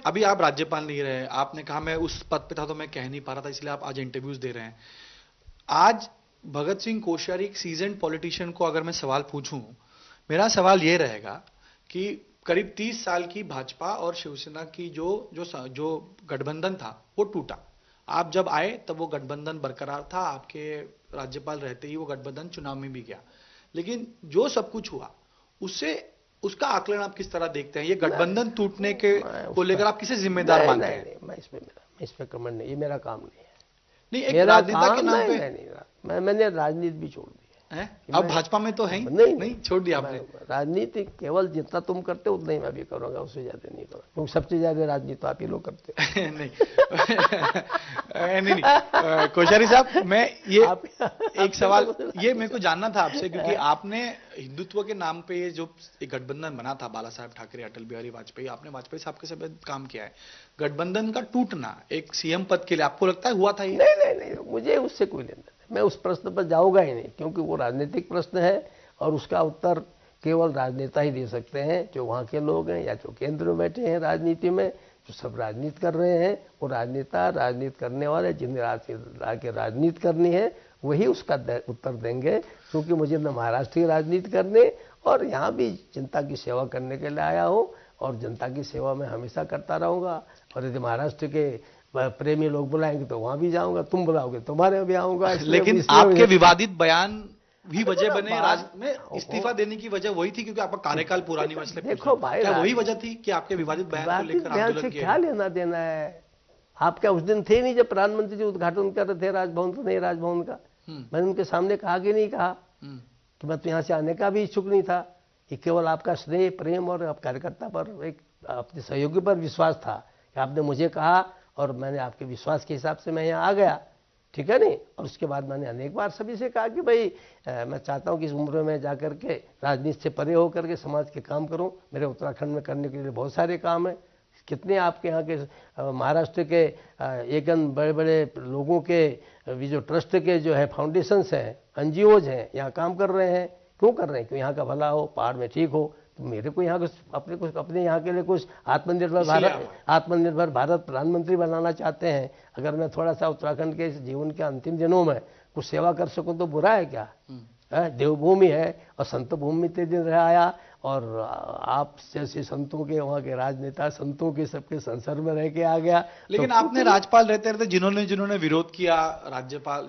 अभी आप राज्यपाल नहीं रहे, आपने कहा मैं उस पद पे था तो मैं कह नहीं पा रहा था, इसलिए आप आज इंटरव्यूज दे रहे हैं। आज भगत सिंह कोश्यारी एक सीजन्ड पॉलिटिशियन को अगर मैं सवाल पूछूं, मेरा सवाल ये रहेगा कि करीब 30 साल की भाजपा और शिवसेना की जो जो जो गठबंधन था वो टूटा। आप जब आए तब वो गठबंधन बरकरार था, आपके राज्यपाल रहते ही वो गठबंधन चुनाव में भी गया। लेकिन जो सब कुछ हुआ उससे उसका आकलन आप किस तरह देखते हैं? ये गठबंधन टूटने के मैं को उस पर लेकर आप किसे जिम्मेदार नहीं मानते नहीं हैं? नहीं, मैं इस पे कमेंट नहीं, ये मेरा काम नहीं है। नहीं, एक मेरा राजनेता के काम नाम नहीं पे नहीं नहीं, मैंने राजनीति भी छोड़ दी है। कि अब मैं भाजपा में तो है ही नहीं नहीं, छोड़ दिया मैं आपने। राजनीति केवल जितना तुम करते हो उतना ही मैं भी करूंगा, उससे ज्यादा नहीं करूंगा, क्योंकि सबसे ज्यादा राजनीति तो आप ही लोग करते हो। नहीं नहीं नहीं, कोश्यारी साहब, मैं ये आप एक सवाल ये मेरे को जानना था आपसे, क्योंकि आपने हिंदुत्व के नाम पे ये जो एक गठबंधन बना था, बाला साहब ठाकरे, अटल बिहारी वाजपेयी, आपने वाजपेयी साहब के साथ काम किया है। गठबंधन का टूटना एक सीएम पद के लिए आपको लगता है हुआ था ये? नहीं नहीं नहीं, मुझे उससे कोई लेना नहीं, मैं उस प्रश्न पर जाऊंगा ही नहीं, क्योंकि वो राजनीतिक प्रश्न है और उसका उत्तर केवल राजनेता ही दे सकते हैं, जो वहाँ के लोग हैं या जो केंद्र में बैठे हैं राजनीति में, जो सब राजनीति कर रहे हैं, वो राजनेता, राजनीति करने वाले जिन्हें आके राजनीति करनी है वही उसका उत्तर देंगे। क्योंकि मुझे न महाराष्ट्र की राजनीति करने और यहाँ भी जनता की सेवा करने के लिए आया हूँ, और जनता की सेवा में हमेशा करता रहूँगा। और यदि महाराष्ट्र के प्रेमी लोग बुलाएंगे तो वहाँ भी जाऊँगा, तुम बुलाओगे तुम्हारे भी आऊँगा। लेकिन आपके विवादित बयान भी वजह बने राज में बात इस्तीफा देने की वजह वही थी, क्योंकि आपका कार्यकाल पूरा नहीं हुआ, इसलिए देखो पूछ रहा हूं। भाई, क्या वही वजह थी कि आपके विवादित बयान को लेकर बयान आंदोलन से किया क्या गया? लेना देना है? आप क्या उस दिन थे नहीं जब प्रधानमंत्री जी उद्घाटन कर रहे थे राजभवन का, नहीं राजभवन का? मैंने उनके सामने कहा कि नहीं कहा कि मैं तो यहाँ से आने का भी इच्छुक नहीं था। ये केवल आपका स्नेह, प्रेम और कार्यकर्ता पर, एक अपने सहयोगी पर विश्वास था कि आपने मुझे कहा और मैंने आपके विश्वास के हिसाब से मैं यहाँ आ गया, ठीक है नहीं। और उसके बाद मैंने अनेक बार सभी से कहा कि भाई मैं चाहता हूँ कि इस उम्र में जा कर के राजनीति से परे होकर के समाज के काम करूँ। मेरे उत्तराखंड में करने के लिए बहुत सारे काम हैं। कितने आपके यहाँ के महाराष्ट्र के एक बड़े बड़े लोगों के भी जो ट्रस्ट के जो है फाउंडेशंस हैं, एनजीओज हैं, यहाँ काम कर रहे हैं। क्यों कर रहे हैं? क्यों यहाँ का भला हो, पहाड़ में ठीक हो। तो मेरे को यहाँ कुछ अपने यहाँ के लिए कुछ आत्मनिर्भर भारत प्रधानमंत्री बनाना चाहते हैं। अगर मैं थोड़ा सा उत्तराखंड के जीवन के अंतिम दिनों में कुछ सेवा कर सकूं तो बुरा है क्या? देवभूमि है और संत भूमि ते दिन रह आया, और आप जैसे संतों के, वहाँ के राजनेता संतों के सबके संसर्ग में रह के आ गया। लेकिन तो आपने राज्यपाल रहते रहते जिन्होंने विरोध किया राज्यपाल